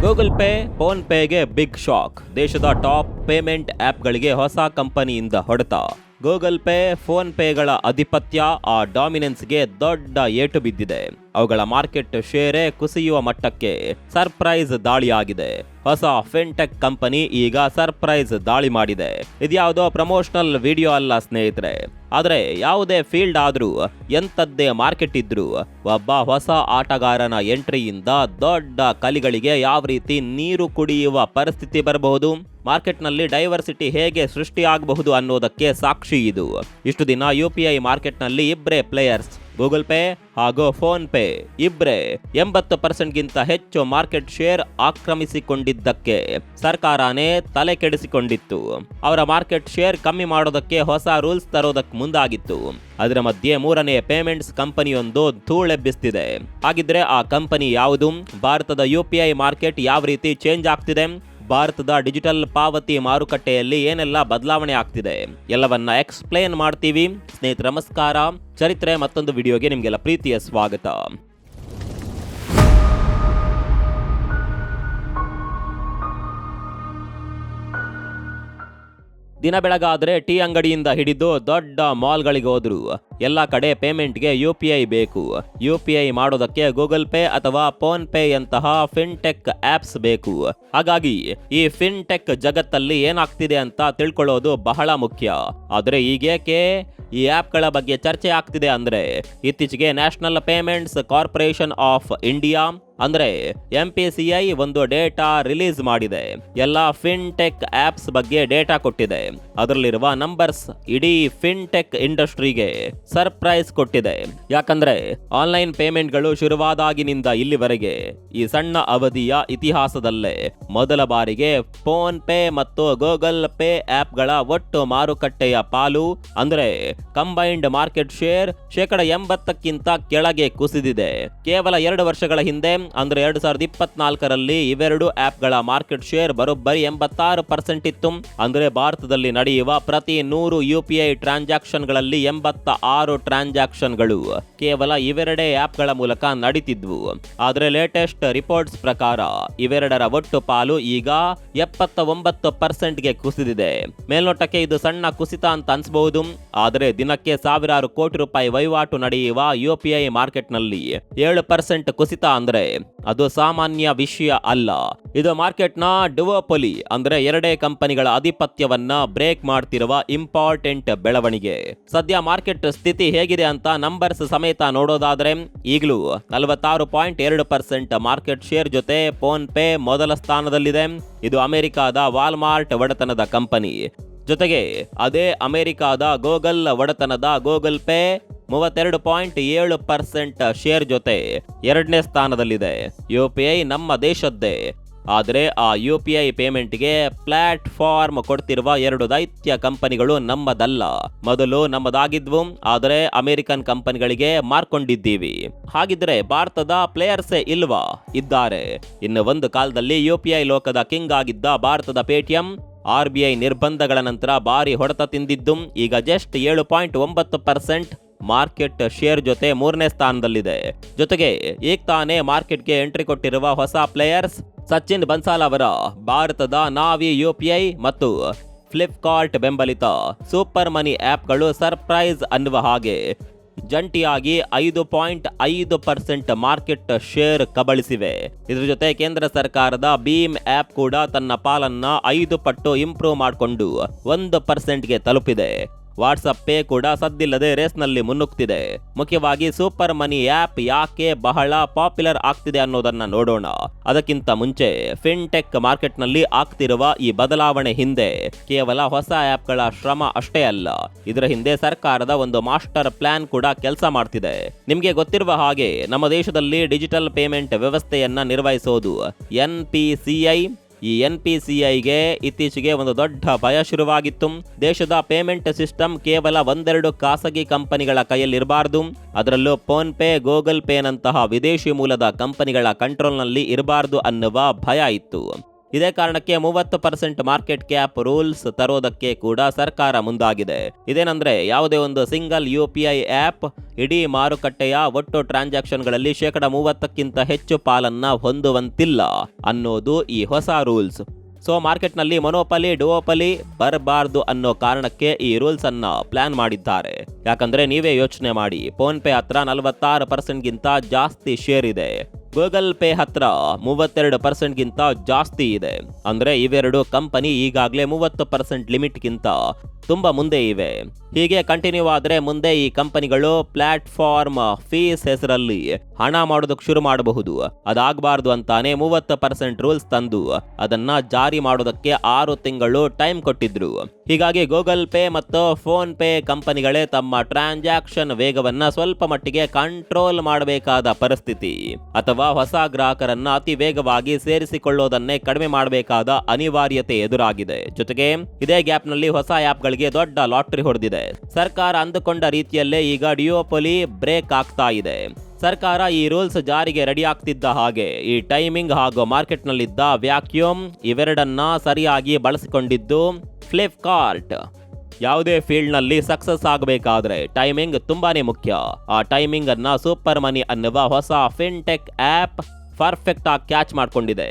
Google pay, phone ಪೇಗೆ big shock. ದೇಶದ top payment ಆಪ್ಗಳಿಗೆ ಹೊಸ ಕಂಪನಿಯಿಂದ ಹೊಡೆತ. ಗೂಗಲ್ ಪೇ, ಫೋನ್ ಪೇಗಳ ಆಧಿಪತ್ಯ, ಆ ಡಾಮಿನೆನ್ಸ್ಗೆ ದೊಡ್ಡ ಏಟು ಬಿದ್ದಿದೆ. ಅವುಗಳ ಮಾರ್ಕೆಟ್ ಶೇರೇ ಕುಸಿಯುವ ಮಟ್ಟಕ್ಕೆ ಸರ್ಪ್ರೈಸ್ ದಾಳಿಯಾಗಿದೆ. ಹೊಸ ಫಿನ್ಟೆಕ್ ಕಂಪನಿ ಈಗ ಸರ್ಪ್ರೈಸ್ ದಾಳಿ ಮಾಡಿದೆ. ಇದ್ಯಾವುದೋ ಪ್ರಮೋಷನಲ್ ವಿಡಿಯೋ ಅಲ್ಲ ಸ್ನೇಹಿತರೆ. ಆದರೆ ಯಾವುದೇ ಫೀಲ್ಡ್ ಆದ್ರೂ, ಎಂಥದ್ದೇ ಮಾರ್ಕೆಟ್ ಇದ್ರೂ, ಒಬ್ಬ ಹೊಸ ಆಟಗಾರನ ಎಂಟ್ರಿಯಿಂದ ದೊಡ್ಡ ಕಲಿಗಳಿಗೆ ಯಾವ ರೀತಿ ನೀರು ಕುಡಿಯುವ ಪರಿಸ್ಥಿತಿ ಬರಬಹುದು, ಮಾರ್ಕೆಟ್ನಲ್ಲಿ ಡೈವರ್ಸಿಟಿ ಹೇಗೆ ಸೃಷ್ಟಿಯಾಗಬಹುದು ಅನ್ನೋದಕ್ಕೆ ಸಾಕ್ಷಿ ಇದು. ಇಷ್ಟು ದಿನ UPI ಮಾರ್ಕೆಟ್ನಲ್ಲಿ ಇಬ್ಬರೇ ಪ್ಲೇಯರ್ಸ್, ಗೂಗಲ್ ಪೇ ಹಾಗೂ ಫೋನ್ ಪೇ ಇಬ್ಬರೇ 80%ಗಿಂತ ಹೆಚ್ಚು ಮಾರ್ಕೆಟ್ ಶೇರ್ ಆಕ್ರಮಿಸಿಕೊಂಡಿದ್ದಕ್ಕೆ ಸರ್ಕಾರನೇ ತಲೆ ಕೆಡಿಸಿಕೊಂಡಿತ್ತು. ಅವರ ಮಾರ್ಕೆಟ್ ಶೇರ್ ಕಮ್ಮಿ ಮಾಡೋದಕ್ಕೆ ಹೊಸ ರೂಲ್ಸ್ ತರೋದಕ್ಕೆ ಮುಂದಾಗಿತ್ತು. ಅದರ ಮಧ್ಯೆ ಮೂರನೇ ಪೇಮೆಂಟ್ಸ್ ಕಂಪನಿಯೊಂದು ಧೂಳೆಬ್ಬಿಸ್ತಿದೆ. ಹಾಗಿದ್ರೆ ಆ ಕಂಪನಿ ಯಾವುದು? ಭಾರತದ UPI ಮಾರ್ಕೆಟ್ ಯಾವ ರೀತಿ ಚೇಂಜ್ ಆಗ್ತಿದೆ? ಭಾರತದ ಡಿಜಿಟಲ್ ಪಾವತಿ ಮಾರುಕಟ್ಟೆಯಲ್ಲಿ ಏನೆಲ್ಲ ಬದಲಾವಣೆ ಆಗ್ತಿದೆ ಎಲ್ಲವನ್ನ ಎಕ್ಸ್ಪ್ಲೇನ್ ಮಾಡ್ತೀವಿ. ಸ್ನೇಹಿತರೆ ನಮಸ್ಕಾರ. ಚರಿತ್ರೆ ಮತ್ತೊಂದು ವಿಡಿಯೋಗೆ ನಿಮಗೆಲ್ಲ ಪ್ರೀತಿಯ ಸ್ವಾಗತ. ದಿನ ಬೆಳಗಾದ್ರೆ ಟೀ ಅಂಗಡಿಯಿಂದ ಹಿಡಿದು ದೊಡ್ಡ ಮಾಲ್ಗಳಿಗೆ ಹೋದ್ರು ಎಲ್ಲ ಕಡೆ ಪೇಮೆಂಟ್ಗೆ UPI ಬೇಕು. UPI ಮಾಡೋದಕ್ಕೆ ಗೂಗಲ್ ಪೇ ಅಥವಾ ಫೋನ್ ಪೇ ಯಂತಹ ಫಿನ್ಟೆಕ್ ಆಪ್ಸ್ ಬೇಕು. ಹಾಗಾಗಿ ಈ ಫಿನ್ಟೆಕ್ ಜಗತ್ತಲ್ಲಿ ಏನಾಗ್ತಿದೆ ಅಂತ ತಿಳ್ಕೊಳ್ಳೋದು ಬಹಳ ಮುಖ್ಯ. ಆದ್ರೆ ಈಗೇಕೆ ಈ ಆಪ್ಗಳ ಬಗ್ಗೆ ಚರ್ಚೆ ಆಗ್ತಿದೆ ಅಂದ್ರೆ, ಇತ್ತೀಚೆಗೆ national payments corporation of India ಅಂದ್ರೆ MPCI ಒಂದು ಡೇಟಾ ರಿಲೀಸ್ ಮಾಡಿದೆ. ಎಲ್ಲ ಫಿನ್ಟೆಕ್ ಆಪ್ಸ್ ಬಗ್ಗೆ ಡೇಟಾ ಕೊಟ್ಟಿದೆ. ಅದರಲ್ಲಿರುವ ನಂಬರ್ಸ್ ಇಡೀ ಫಿನ್ಟೆಕ್ ಇಂಡಸ್ಟ್ರಿಗೆ ಸರ್ಪ್ರೈಸ್ ಕೊಟ್ಟಿದೆ. ಯಾಕಂದ್ರೆ ಆನ್ಲೈನ್ ಪೇಮೆಂಟ್ಗಳು ಶುರುವಾದಾಗಿನಿಂದ ಇಲ್ಲಿವರೆಗೆ ಈ ಸಣ್ಣ ಅವಧಿಯ ಇತಿಹಾಸದಲ್ಲೇ ಮೊದಲ ಬಾರಿಗೆ ಫೋನ್ ಪೇ ಮತ್ತು ಗೂಗಲ್ ಪೇ ಆಪ್ಗಳ ಒಟ್ಟು ಮಾರುಕಟ್ಟೆಯ ಪಾಲು ಅಂದ್ರೆ ಕಂಬೈನ್ಡ್ ಮಾರ್ಕೆಟ್ ಶೇರ್ 80%ಕ್ಕಿಂತ ಕೆಳಗೆ ಕುಸಿದಿದೆ. ಕೇವಲ 2 ವರ್ಷಗಳ ಹಿಂದೆ ಅಂದ್ರೆ 2024ರಲ್ಲಿ ಇವೆರಡು ಆಪ್ಗಳ ಮಾರ್ಕೆಟ್ ಶೇರ್ ಬರೋಬ್ಬರಿ 86% ಇತ್ತು. ಅಂದ್ರೆ ಭಾರತದಲ್ಲಿ ನಡೆಯುವ ಪ್ರತಿ 100 UPI ಟ್ರಾನ್ಸಾಕ್ಷನ್ಗಳಲ್ಲಿ 86 ಟ್ರಾನ್ಸಾಕ್ಷನ್ಗಳು ಕೇವಲ ಇವೆರಡೇ ಆಪ್ಗಳ ಮೂಲಕ ನಡೀತಿದ್ವು. ಆದ್ರೆ ಲೇಟೆಸ್ಟ್ ರಿಪೋರ್ಟ್ಸ್ ಪ್ರಕಾರ ಇವೆರಡರ ಒಟ್ಟು ಪಾಲು ಈಗ 79%ಗೆ ಕುಸಿದಿದೆ. ಮೇಲ್ನೋಟಕ್ಕೆ ಇದು ಸಣ್ಣ ಕುಸಿತ ಅಂತ ಅನ್ಸಬಹುದು. ಆದರೆ ದಿನಕ್ಕೆ ಸಾವಿರಾರು ಕೋಟಿ ರೂಪಾಯಿ ವಹಿವಾಟು ನಡೆಯುವ UPI ಮಾರ್ಕೆಟ್ನಲ್ಲಿ 7% ಕುಸಿತ ಅಂದ್ರೆ ಅದು ಸಾಮಾನ್ಯ ವಿಷಯ ಅಲ್ಲ. ಇದು ಮಾರ್ಕೆಟ್ನ ಡುವೋಪೊಲಿ ಅಂದ್ರೆ ಎರಡೇ ಕಂಪನಿಗಳ ಆಧಿಪತ್ಯವನ್ನ ಬ್ರೇಕ್ ಮಾಡ್ತಿರುವ ಇಂಪಾರ್ಟೆಂಟ್ ಬೆಳವಣಿಗೆ. ಸದ್ಯ ಮಾರ್ಕೆಟ್ ಸ್ಥಿತಿ ಹೇಗಿದೆ ಅಂತ ನಂಬರ್ಸ್ ಸಮೇತ ನೋಡೋದಾದ್ರೆ, ಈಗಲೂ 46.2% ಮಾರ್ಕೆಟ್ ಶೇರ್ ಜೊತೆ ಫೋನ್ ಪೇ ಮೊದಲ ಸ್ಥಾನದಲ್ಲಿದೆ. ಇದು ಅಮೆರಿಕಾದ ವಾಲ್ಮಾರ್ಟ್ ಒಡೆತನದ ಕಂಪನಿ. ಜೊತೆಗೆ ಅದೇ ಅಮೆರಿಕಾದ ಗೂಗಲ್ ಒಡೆತನದ ಗೂಗಲ್ ಪೇ 32.7% ಶೇರ್ ಜೊತೆ 2ನೇ ಸ್ಥಾನದಲ್ಲಿದೆ. UPI ನಮ್ಮ ದೇಶದ್ದೇ. ಆದರೆ ಆ UPI ಪೇಮೆಂಟ್ಗೆ ಪ್ಲಾಟ್ಫಾರ್ಮ್ ಕೊಡ್ತಿರುವ 2 ದೈತ್ಯ ಕಂಪನಿಗಳು ನಮ್ಮದಲ್ಲ. ಮೊದಲು ನಮ್ಮದಾಗಿದ್ವು, ಆದರೆ ಅಮೆರಿಕನ್ ಕಂಪನಿಗಳಿಗೆ ಮಾರ್ಕೊಂಡಿದ್ದೀವಿ. ಹಾಗಿದ್ರೆ ಭಾರತದ ಪ್ಲೇಯರ್ಸೇ ಇಲ್ವಾ? ಇದ್ದಾರೆ. ಇನ್ನು ಒಂದು ಕಾಲದಲ್ಲಿ UPI ಲೋಕದ ಕಿಂಗ್ ಆಗಿದ್ದ ಭಾರತದ ಪೇಟಿಎಂ RBI ನಿರ್ಬಂಧಗಳ ನಂತರ ಭಾರಿ ಹೊಡೆತ ತಿಂದಿದ್ದು ಈಗ ಜಸ್ಟ್ 7.9% ಮಾರ್ಕೆಟ್ ಶೇರ್ ಜೊತೆ 3ನೇ ಸ್ಥಾನದಲ್ಲಿದೆ. ಜೊತೆಗೆ ಈಗ ತಾನೇ ಮಾರ್ಕೆಟ್ಗೆ ಎಂಟ್ರಿ ಕೊಟ್ಟಿರುವ ಹೊಸ ಪ್ಲೇಯರ್ಸ್ ಸಚಿನ್ ಬನ್ಸಾಲ್ ಅವರ ಭಾರತದ ನಾವಿ UPI ಮತ್ತು ಫ್ಲಿಪ್ಕಾರ್ಟ್ ಬೆಂಬಲಿತ ಸೂಪರ್ ಮನಿ ಆಪ್ಗಳು ಸರ್ಪ್ರೈಸ್ ಅನ್ನುವ ಹಾಗೆ ಜಂಟಿಯಾಗಿ 5.5% ಮಾರ್ಕೆಟ್ ಶೇರ್ ಕಬಳಿಸಿವೆ. ಇದರ ಜೊತೆ ಕೇಂದ್ರ ಸರ್ಕಾರದ ಭೀಮ್ ಆಪ್ ಕೂಡ ತನ್ನ ಪಾಲನ್ನ 5 ಪಟ್ಟು ಇಂಪ್ರೂವ್ ಮಾಡಿಕೊಂಡು 1%ಗೆ ತಲುಪಿದೆ. ವಾಟ್ಸಪ್ ಪೇ ಕೂಡ ಸದ್ದಿಲ್ಲದೆ ರೇಸ್ನಲ್ಲಿ ಮುನ್ನುಗ್ತಿದೆ. ಮುಖ್ಯವಾಗಿ ಸೂಪರ್ ಮನಿ ಆಪ್ ಯಾಕೆ ಬಹಳ ಪಾಪ್ಯುಲರ್ ಆಗ್ತಿದೆ ಅನ್ನೋದನ್ನ ನೋಡೋಣ. ಅದಕ್ಕಿಂತ ಮುಂಚೆ ಫಿನ್ಟೆಕ್ ಮಾರ್ಕೆಟ್ನಲ್ಲಿ ಆಗ್ತಿರುವ ಈ ಬದಲಾವಣೆ ಹಿಂದೆ ಕೇವಲ ಹೊಸ ಆಪ್ಗಳ ಶ್ರಮ ಅಷ್ಟೇ ಅಲ್ಲ, ಇದರ ಹಿಂದೆ ಸರ್ಕಾರದ ಒಂದು ಮಾಸ್ಟರ್ ಪ್ಲಾನ್ ಕೂಡ ಕೆಲಸ ಮಾಡ್ತಿದೆ. ನಿಮಗೆ ಗೊತ್ತಿರುವ ಹಾಗೆ ನಮ್ಮ ದೇಶದಲ್ಲಿ ಡಿಜಿಟಲ್ ಪೇಮೆಂಟ್ ವ್ಯವಸ್ಥೆಯನ್ನ ನಿರ್ವಹಿಸೋದು NPCI. ಈ NPCIಗೆ ಇತ್ತೀಚೆಗೆ ಒಂದು ದೊಡ್ಡ ಭಯ ಶುರುವಾಗಿತ್ತು. ದೇಶದ ಪೇಮೆಂಟ್ ಸಿಸ್ಟಮ್ ಕೇವಲ 1-2 ಖಾಸಗಿ ಕಂಪನಿಗಳ ಕೈಯಲ್ಲಿರಬಾರ್ದು, ಅದರಲ್ಲೂ ಫೋನ್ ಪೇ, ಗೂಗಲ್ ಪೇ ನಂತಹ ವಿದೇಶಿ ಮೂಲದ ಕಂಪನಿಗಳ ಕಂಟ್ರೋಲ್ನಲ್ಲಿ ಇರಬಾರ್ದು ಅನ್ನುವ ಭಯ ಇತ್ತು. ಇದೇ ಕಾರಣಕ್ಕೆ 30% ಮಾರ್ಕೆಟ್ ಕ್ಯಾಪ್ ರೂಲ್ಸ್ ತರೋದಕ್ಕೆ ಕೂಡ ಸರ್ಕಾರ ಮುಂದಾಗಿದೆ. ಇದೇನಂದ್ರೆ ಯಾವುದೇ ಒಂದು ಸಿಂಗಲ್ UPI ಆಪ್ ಇಡೀ ಮಾರುಕಟ್ಟೆಯ ಒಟ್ಟು ಟ್ರಾನ್ಸಾಕ್ಷನ್ಗಳಲ್ಲಿ 30% ಹೆಚ್ಚು ಪಾಲನ್ನ ಹೊಂದುವಂತಿಲ್ಲ ಅನ್ನೋದು ಈ ಹೊಸ ರೂಲ್ಸ್. ಸೊ ಮಾರ್ಕೆಟ್ನಲ್ಲಿ ಮೊನೋಪಲಿ ಡುವೋಪಲಿ ಬರಬಾರ್ದು ಅನ್ನೋ ಕಾರಣಕ್ಕೆ ಈ ರೂಲ್ಸ್ ಅನ್ನ ಪ್ಲಾನ್ ಮಾಡಿದ್ದಾರೆ. ಯಾಕಂದ್ರೆ ನೀವೇ ಯೋಚನೆ ಮಾಡಿ, ಫೋನ್ ಪೇ ಹತ್ರ 46% ಗಿಂತ ಜಾಸ್ತಿ ಶೇರ್ ಇದೆ, ಗೂಗಲ್ ಪೇ ಹತ್ರ 32% ಗಿಂತ ಜಾಸ್ತಿ ಇದೆ. ಅಂದ್ರೆ ಇವೆರಡು ಕಂಪನಿ ಈಗಾಗಲೇ 30% ಲಿಮಿಟ್ ಗಿಂತ ತುಂಬಾ ಮುಂದೆ ಇವೆ. ಹೀಗೆ ಕಂಟಿನ್ಯೂ ಆದ್ರೆ ಮುಂದೆ ಈ ಕಂಪನಿಗಳು ಪ್ಲಾಟ್ಫಾರ್ಮ್ ಫೀಸ್ ಹೆಸರಲ್ಲಿ ಹಣ ಮಾಡೋದಕ್ಕೆ ಶುರು ಮಾಡಬಹುದು. ಅದಾಗಬಾರ್ದು ಅಂತಾನೆ 30% ರೂಲ್ಸ್ ತಂದು ಅದನ್ನ ಜಾರಿ ಮಾಡೋದಕ್ಕೆ 6 ತಿಂಗಳು ಟೈಮ್ ಕೊಟ್ಟಿದ್ರು. ಹೀಗಾಗಿ ಗೂಗಲ್ ಪೇ ಮತ್ತು ಫೋನ್ ಪೇ ಕಂಪನಿಗಳೇ ತಮ್ಮ ಟ್ರಾನ್ಸಾಕ್ಷನ್ ವೇಗವನ್ನ ಸ್ವಲ್ಪ ಮಟ್ಟಿಗೆ ಕಂಟ್ರೋಲ್ ಮಾಡಬೇಕಾದ ಪರಿಸ್ಥಿತಿ, ಅಥವಾ ಹೊಸ ಗ್ರಾಹಕರನ್ನ ಅತಿ ವೇಗವಾಗಿ ಸೇರಿಸಿಕೊಳ್ಳೋದನ್ನೇ ಕಡಿಮೆ ಮಾಡಬೇಕಾದ ಅನಿವಾರ್ಯತೆ ಎದುರಾಗಿದೆ. ಜೊತೆಗೆ ಇದೇ ಗ್ಯಾಪ್ ನಲ್ಲಿ ಹೊಸ ಆಪ್ಗಳಿಗೆ ದೊಡ್ಡ ಲಾಟರಿ ಹೊಡೆದಿದೆ. ಸರ್ಕಾರ ಅಂದುಕೊಂಡ ರೀತಿಯಲ್ಲೇ ಈಗ ಡಿಯೋಪೊಲಿ ಬ್ರೇಕ್ ಆಗ್ತಾ ಇದೆ. ಸರ್ಕಾರ ಈ ರೂಲ್ಸ್ ಜಾರಿಗೆ ರೆಡಿ ಆಗ್ತಿದ್ದ ಹಾಗೆ ಈ ಟೈಮಿಂಗ್ ಹಾಗೂ ಮಾರ್ಕೆಟ್ನಲ್ಲಿದ್ದ ವ್ಯಾಕ್ಯೂಮ್ ಇವೆರಡನ್ನ ಸರಿಯಾಗಿ ಬಳಸಿಕೊಂಡಿದ್ದು ಫ್ಲಿಪ್ಕಾರ್ಟ್. ಯಾವುದೇ ಫೀಲ್ಡ್ನಲ್ಲಿ ಸಕ್ಸಸ್ ಆಗಬೇಕಾದ್ರೆ ಟೈಮಿಂಗ್ ತುಂಬಾನೇ ಮುಖ್ಯ. ಆ ಟೈಮಿಂಗ್ ಅನ್ನ ಸೂಪರ್ ಮನಿ ಅನ್ನುವ ಹೊಸ ಫಿನ್ಟೆಕ್ ಆಪ್ ಪರ್ಫೆಕ್ಟ್ ಆಗಿ ಕ್ಯಾಚ್ ಮಾಡ್ಕೊಂಡಿದೆ.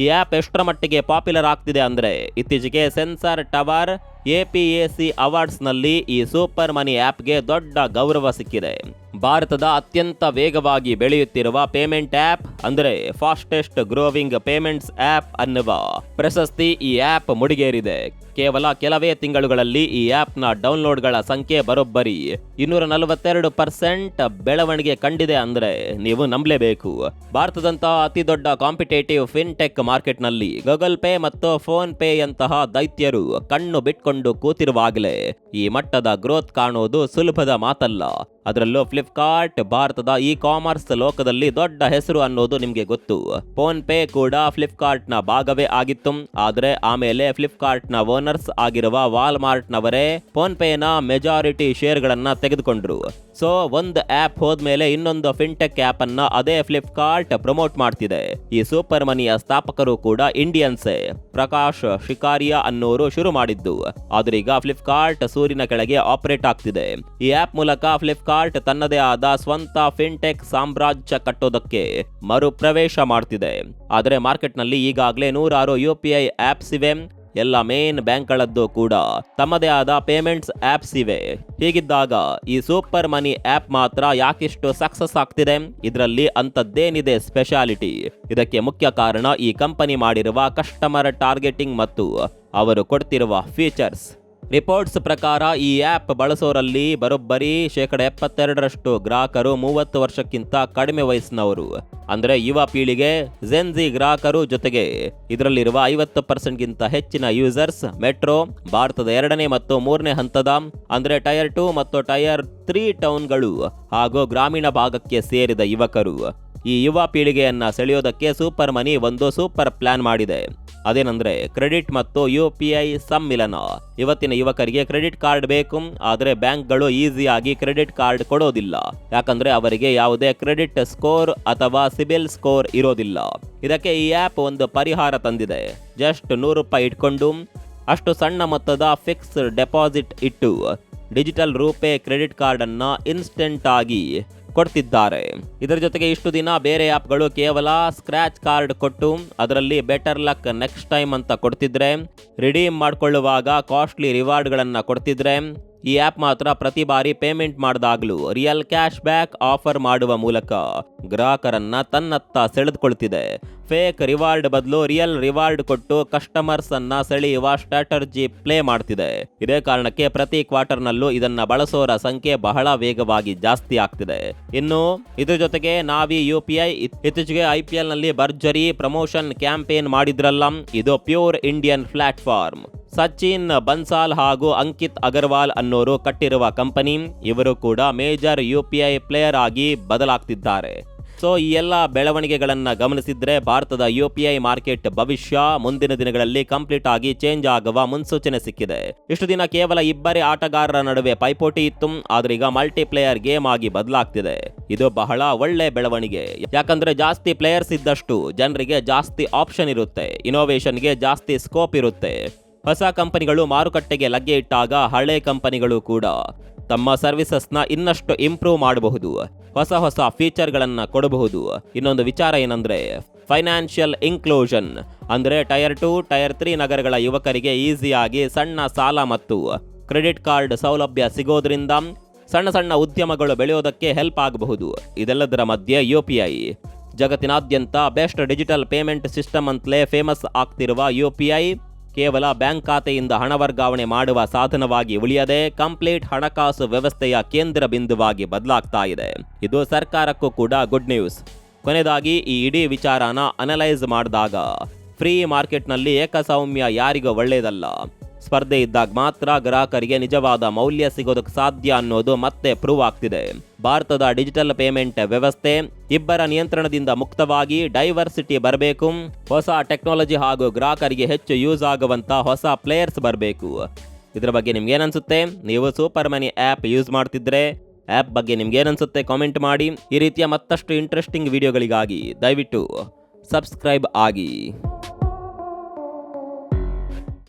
ಈ ಆಪ್ ಎಷ್ಟರ ಮಟ್ಟಿಗೆ ಪಾಪ್ಯುಲರ್ ಆಗ್ತಿದೆ ಅಂದ್ರೆ, ಇತ್ತೀಚೆಗೆ ಸೆನ್ಸಾರ್ ಟವರ್ APAC ಅವಾರ್ಡ್ಸ್ನಲ್ಲಿ ಈ ಸೂಪರ್ ಮನಿ ಆಪ್ಗೆ ದೊಡ್ಡ ಗೌರವ ಸಿಕ್ಕಿದೆ. ಭಾರತದ ಅತ್ಯಂತ ವೇಗವಾಗಿ ಬೆಳೆಯುತ್ತಿರುವ ಪೇಮೆಂಟ್ ಆಪ್ ಅಂದರೆ ಫಾಸ್ಟೆಸ್ಟ್ ಗ್ರೋವಿಂಗ್ ಪೇಮೆಂಟ್ಸ್ ಆಪ್ ಅನ್ನುವ ಪ್ರಶಸ್ತಿ ಈ ಆಪ್ ಮುಡಿಗೇರಿದೆ. ಕೇವಲ ಕೆಲವೇ ತಿಂಗಳುಗಳಲ್ಲಿ ಈ ಆಪ್ನ ಡೌನ್ಲೋಡ್ಗಳ ಸಂಖ್ಯೆ ಬರೋಬ್ಬರಿ 242% ಬೆಳವಣಿಗೆ ಕಂಡಿದೆ ಅಂದ್ರೆ ನೀವು ನಂಬಲೇಬೇಕು. ಭಾರತದಂತಹ ಅತಿ ದೊಡ್ಡ ಕಾಂಪಿಟೇಟಿವ್ ಫಿನ್ಟೆಕ್ ಮಾರ್ಕೆಟ್ನಲ್ಲಿ ಗೂಗಲ್ ಪೇ ಮತ್ತು ಫೋನ್ ಪೇ ಯಂತಹ ದೈತ್ಯರು ಕಣ್ಣು ಬಿಟ್ಕೊಂಡು ಕೂತಿರುವಾಗಲೇ ಈ ಮಟ್ಟದ ಗ್ರೋತ್ ಕಾಣೋದು ಸುಲಭದ ಮಾತಲ್ಲ. ಅದರಲ್ಲೂ ಫ್ಲಿಪ್ಕಾರ್ಟ್ ಭಾರತದ ಇ ಕಾಮರ್ಸ್ ಲೋಕದಲ್ಲಿ ದೊಡ್ಡ ಹೆಸರು ಅನ್ನೋದು ನಿಮ್ಗೆ ಗೊತ್ತು. ಫೋನ್ ಪೇ ಕೂಡ ಫ್ಲಿಪ್ಕಾರ್ಟ್ ನ ಭಾಗವೇ ಆಗಿತ್ತು. ಆದ್ರೆ ಆಮೇಲೆ ಫ್ಲಿಪ್ಕಾರ್ಟ್ ನ ಓನರ್ಸ್ ಆಗಿರುವ ವಾಲ್ಮಾರ್ಟ್ ನವರೇ ಫೋನ್ ಪೇ ನ ಮೆಜಾರಿಟಿ ಶೇರ್ ಗಳನ್ನ ತೆಗೆದುಕೊಂಡ್ರು. ಸೊ ಒಂದು ಆಪ್ ಹೋದ್ಮೇಲೆ ಇನ್ನೊಂದು ಫಿನ್ಟೆಕ್ ಆಪ್ ಅನ್ನ ಅದೇ ಫ್ಲಿಪ್ಕಾರ್ಟ್ ಪ್ರಮೋಟ್ ಮಾಡ್ತಿದೆ. ಈ ಸೂಪರ್ ಮನಿಯ ಸ್ಥಾಪಕರು ಕೂಡ ಇಂಡಿಯನ್ಸೇ, ಪ್ರಕಾಶ್ ಶಿಕಾರಿಯಾ ಅನ್ನೋರು ಶುರು ಮಾಡಿದ್ದು. ಆದ್ರೆ ಈಗ ಫ್ಲಿಪ್ಕಾರ್ಟ್ ಸೂರಿನ ಕೆಳಗೆ ಆಪರೇಟ್ ಆಗ್ತಿದೆ. ಈ ಆಪ್ ಮೂಲಕ ಫ್ಲಿಪ್ಕಾರ್ಟ್ ತನ್ನದೇ ಆದ ಸ್ವಂತ ಫಿನ್ಟೆಕ್ ಸಾಮ್ರಾಜ್ಯ ಕಟ್ಟೋದಕ್ಕೆ ಮರುಪ್ರವೇಶ ಮಾಡ್ತಿದೆ. ಆದರೆ ಮಾರ್ಕೆಟ್ನಲ್ಲಿ ಈಗಾಗಲೇ 106 UPI ಆಪ್ಸ್ ಇವೆ. ಎಲ್ಲ ಮೇನ್ ಬ್ಯಾಂಕ್ಗಳದ್ದು ಕೂಡ ತಮ್ಮದೇ ಆದ ಪೇಮೆಂಟ್ಸ್ ಆಪ್ಸ್ ಇವೆ. ಹೀಗಿದ್ದಾಗ ಈ ಸೂಪರ್ ಮನಿ ಆಪ್ ಮಾತ್ರ ಯಾಕಿಷ್ಟು ಸಕ್ಸಸ್ ಆಗ್ತಿದೆ? ಇದರಲ್ಲಿ ಅಂತದ್ದೇನಿದೆ ಸ್ಪೆಷಾಲಿಟಿ? ಇದಕ್ಕೆ ಮುಖ್ಯ ಕಾರಣ ಈ ಕಂಪನಿ ಮಾಡಿರುವ ಕಸ್ಟಮರ್ ಟಾರ್ಗೆಟಿಂಗ್ ಮತ್ತು ಅವರು ಕೊಡ್ತಿರುವ ಫೀಚರ್ಸ್. ರಿಪೋರ್ಟ್ಸ್ ಪ್ರಕಾರ ಈ ಆಪ್ ಬಳಸೋರಲ್ಲಿ ಬರೋಬ್ಬರಿ 72% ಗ್ರಾಹಕರು 30 ವರ್ಷಕ್ಕಿಂತ ಕಡಿಮೆ ವಯಸ್ಸಿನವರು, ಅಂದ್ರೆ ಯುವ ಪೀಳಿಗೆ ಜೆನ್ಜಿ ಗ್ರಾಹಕರು. ಜೊತೆಗೆ ಇದರಲ್ಲಿರುವ 50% ಗಿಂತ ಹೆಚ್ಚಿನ ಯೂಸರ್ಸ್ ಮೆಟ್ರೋ, ಭಾರತದ 2ನೇ ಮತ್ತು 3ನೇ ಹಂತದ ಅಂದ್ರೆ ಟೈರ್ 2 ಮತ್ತು ಟೈರ್ 3 ಟೌನ್ಗಳು ಹಾಗೂ ಗ್ರಾಮೀಣ ಭಾಗಕ್ಕೆ ಸೇರಿದ ಯುವಕರು. ಈ ಯುವ ಪೀಳಿಗೆಯನ್ನ ಸೆಳೆಯೋದಕ್ಕೆ ಸೂಪರ್ ಮನಿ ಒಂದು ಸೂಪರ್ ಪ್ಲಾನ್ ಮಾಡಿದೆ. ಅದೇನಂದ್ರೆ ಕ್ರೆಡಿಟ್ ಮತ್ತು UPI ಸಮ್ಮಿಲನ. ಇವತ್ತಿನ ಯುವಕರಿಗೆ ಕ್ರೆಡಿಟ್ ಕಾರ್ಡ್ ಬೇಕು, ಆದರೆ ಬ್ಯಾಂಕ್ಗಳು ಈಸಿಯಾಗಿ ಕ್ರೆಡಿಟ್ ಕಾರ್ಡ್ ಕೊಡೋದಿಲ್ಲ. ಯಾಕಂದ್ರೆ ಅವರಿಗೆ ಯಾವುದೇ ಕ್ರೆಡಿಟ್ ಸ್ಕೋರ್ ಅಥವಾ ಸಿಬಿಲ್ ಸ್ಕೋರ್ ಇರೋದಿಲ್ಲ. ಇದಕ್ಕೆ ಈ ಆಪ್ ಒಂದು ಪರಿಹಾರ ತಂದಿದೆ. ಜಸ್ಟ್ ₹100 ಇಟ್ಕೊಂಡು ಅಷ್ಟು ಸಣ್ಣ ಮೊತ್ತದ ಫಿಕ್ಸ್ ಡೆಪಾಸಿಟ್ ಇಟ್ಟು ಡಿಜಿಟಲ್ ರೂಪೇ ಕ್ರೆಡಿಟ್ ಕಾರ್ಡ್ ಅನ್ನ ಇನ್ಸ್ಟೆಂಟ್ ಆಗಿ ಕೊಡ್ತಿದ್ದಾರೆ. ಇದರ ಜೊತೆಗೆ ಇಷ್ಟು ದಿನ ಬೇರೆ ಆಪ್ಗಳು ಕೇವಲ ಸ್ಕ್ರಾಚ್ ಕಾರ್ಡ್ ಕೊಟ್ಟು ಅದರಲ್ಲಿ ಬೆಟರ್ ಲಕ್ ನೆಕ್ಸ್ಟ್ ಟೈಮ್ ಅಂತ ಕೊಡ್ತಿದ್ರೆ, ರಿಡೀಮ್ ಮಾಡ್ಕೊಳ್ಳುವಾಗ ಕಾಸ್ಟ್ಲಿ ರಿವಾರ್ಡ್ಗಳನ್ನು ಕೊಡ್ತಿದ್ರೆ, ಈ ಆಪ್ ಮಾತ್ರ ಪ್ರತಿ ಬಾರಿ ಪೇಮೆಂಟ್ ಮಾಡಿದಾಗಲೂ ರಿಯಲ್ ಕ್ಯಾಶ್ ಬ್ಯಾಕ್ ಆಫರ್ ಮಾಡುವ ಮೂಲಕ ಗ್ರಾಹಕರನ್ನ ತನ್ನತ್ತ ಸೆಳೆದುಕೊಳ್ತಿದೆ. ಫೇಕ್ ರಿವಾರ್ಡ್ ಬದಲು ರಿಯಲ್ ರಿವಾರ್ಡ್ ಕೊಟ್ಟು ಕಸ್ಟಮರ್ಸ್ ಅನ್ನ ಸೆಳೆಯುವ ಸ್ಟ್ರಾಟರ್ಜಿ ಪ್ಲೇ ಮಾಡ್ತಿದೆ. ಇದೇ ಕಾರಣಕ್ಕೆ ಪ್ರತಿ ಕ್ವಾರ್ಟರ್ನಲ್ಲೂ ಇದನ್ನ ಬಳಸೋರ ಸಂಖ್ಯೆ ಬಹಳ ವೇಗವಾಗಿ ಜಾಸ್ತಿ ಆಗ್ತಿದೆ. ಇನ್ನು ಇದ್ರ ಜೊತೆಗೆ ನಾವಿ UPI ಇತ್ತೀಚೆಗೆ IPL ನಲ್ಲಿ ಭರ್ಜರಿ ಪ್ರಮೋಷನ್ ಕ್ಯಾಂಪೇನ್ ಮಾಡಿದ್ರಲ್ಲ, ಇದು pure Indian platform. Sachin Bansal ಹಾಗೂ ಅಂಕಿತ್ ಅಗರ್ವಾಲ್ ಅನ್ನೋರು ಕಟ್ಟಿರುವ ಕಂಪನಿ. ಇವರು ಕೂಡ ಮೇಜರ್ UPI ಪ್ಲೇಯರ್ ಆಗಿ ಬದಲಾಗ್ತಿದ್ದಾರೆ. ಸೊ ಸೊ ಈ ಎಲ್ಲ ಬೆಳವಣಿಗೆಗಳನ್ನ ಗಮನಿಸಿದ್ರೆ ಭಾರತದ UPI ಮಾರ್ಕೆಟ್ ಭವಿಷ್ಯ ಮುಂದಿನ ದಿನಗಳಲ್ಲಿ ಕಂಪ್ಲೀಟ್ ಆಗಿ ಚೇಂಜ್ ಆಗುವ ಮುನ್ಸೂಚನೆ ಸಿಕ್ಕಿದೆ. ಇಷ್ಟು ದಿನ ಕೇವಲ ಇಬ್ಬರೇ ಆಟಗಾರರ ನಡುವೆ ಪೈಪೋಟಿ ಇತ್ತು, ಆದ್ರೆ ಈಗ ಮಲ್ಟಿಪ್ಲೇಯರ್ ಗೇಮ್ ಆಗಿ ಬದಲಾಗ್ತಿದೆ. ಇದು ಬಹಳ ಒಳ್ಳೆ ಬೆಳವಣಿಗೆ. ಯಾಕಂದ್ರೆ ಜಾಸ್ತಿ ಪ್ಲೇಯರ್ಸ್ ಇದ್ದಷ್ಟು ಜನರಿಗೆ ಜಾಸ್ತಿ ಆಪ್ಷನ್ ಇರುತ್ತೆ, ಇನೋವೇಷನ್ಗೆ ಜಾಸ್ತಿ ಸ್ಕೋಪ್ ಇರುತ್ತೆ. ಹೊಸ ಕಂಪನಿಗಳು ಮಾರುಕಟ್ಟೆಗೆ ಲಗ್ಗೆ ಇಟ್ಟಾಗ ಹಳೆ ಕಂಪನಿಗಳು ಕೂಡ ತಮ್ಮ ಸರ್ವಿಸಸ್ನ ಇನ್ನಷ್ಟು ಇಂಪ್ರೂವ್ ಮಾಡಬಹುದು, ಹೊಸ ಫೀಚರ್ಗಳನ್ನು ಕೊಡಬಹುದು. ಇನ್ನೊಂದು ವಿಚಾರ ಏನಂದ್ರೆ ಫೈನಾನ್ಷಿಯಲ್ ಇನ್ಕ್ಲೂಷನ್, ಅಂದ್ರೆ ಟೈರ್ 2, ಟೈರ್ 3 ನಗರಗಳ ಯುವಕರಿಗೆ ಈಸಿಯಾಗಿ ಸಣ್ಣ ಸಾಲ ಮತ್ತು ಕ್ರೆಡಿಟ್ ಕಾರ್ಡ್ ಸೌಲಭ್ಯ ಸಿಗೋದ್ರಿಂದ ಸಣ್ಣ ಉದ್ಯಮಗಳು ಬೆಳೆಯೋದಕ್ಕೆ ಹೆಲ್ಪ್ ಆಗಬಹುದು. ಇದೆಲ್ಲದರ ಮಧ್ಯೆ UPI ಜಗತ್ತಿನಾದ್ಯಂತ ಬೆಸ್ಟ್ ಡಿಜಿಟಲ್ ಪೇಮೆಂಟ್ ಸಿಸ್ಟಮ್ ಅಂತಲೇ ಫೇಮಸ್ ಆಗ್ತಿರುವ UPI ಕೇವಲ ಬ್ಯಾಂಕ್ ಖಾತೆಯಿಂದ ಹಣ ವರ್ಗಾವಣೆ ಮಾಡುವ ಸಾಧನವಾಗಿ ಉಳಿಯದೆ ಕಂಪ್ಲೀಟ್ ಹಣಕಾಸು ವ್ಯವಸ್ಥೆಯ ಕೇಂದ್ರ ಬಿಂದುವಾಗಿ ಬದಲಾಗ್ತಾ ಇದೆ. ಇದು ಸರ್ಕಾರಕ್ಕೂ ಕೂಡ ಗುಡ್ ನ್ಯೂಸ್. ಕೊನೆಯದಾಗಿ ಈ ಇಡೀ ವಿಚಾರನ ಅನಲೈಸ್ ಮಾಡಿದಾಗ ಫ್ರೀ ಮಾರ್ಕೆಟ್ನಲ್ಲಿ ಏಕಸ್ವಾಮ್ಯ ಯಾರಿಗೂ ಒಳ್ಳೆಯದಲ್ಲ. ಸ್ಪರ್ಧೆ ಇದ್ದಾಗ ಮಾತ್ರ ಗ್ರಾಹಕರಿಗೆ ನಿಜವಾದ ಮೌಲ್ಯ ಸಿಗೋದಕ್ಕೆ ಸಾಧ್ಯ ಅನ್ನೋದು ಮತ್ತೆ ಪ್ರೂವ್ ಆಗ್ತಿದೆ. ಭಾರತದ ಡಿಜಿಟಲ್ ಪೇಮೆಂಟ್ ವ್ಯವಸ್ಥೆ ಇಬ್ಬರ ನಿಯಂತ್ರಣದಿಂದ ಮುಕ್ತವಾಗಿ ಡೈವರ್ಸಿಟಿ ಬರಬೇಕು. ಹೊಸ ಟೆಕ್ನಾಲಜಿ ಹಾಗೂ ಗ್ರಾಹಕರಿಗೆ ಹೆಚ್ಚು ಯೂಸ್ ಆಗುವಂತ ಹೊಸ ಪ್ಲೇಯರ್ಸ್ ಬರಬೇಕು. ಇದರ ಬಗ್ಗೆ ನಿಮ್ಗೆ ಏನನ್ಸುತ್ತೆ? ನೀವು ಸೂಪರ್ ಮನಿ ಆ್ಯಪ್ ಯೂಸ್ ಮಾಡ್ತಿದ್ರೆ ಆ್ಯಪ್ ಬಗ್ಗೆ ನಿಮ್ಗೆ ಏನನ್ಸುತ್ತೆ ಕಾಮೆಂಟ್ ಮಾಡಿ. ಈ ರೀತಿಯ ಮತ್ತಷ್ಟು ಇಂಟ್ರೆಸ್ಟಿಂಗ್ ವಿಡಿಯೋಗಳಿಗಾಗಿ ದಯವಿಟ್ಟು ಸಬ್ಸ್ಕ್ರೈಬ್ ಆಗಿ.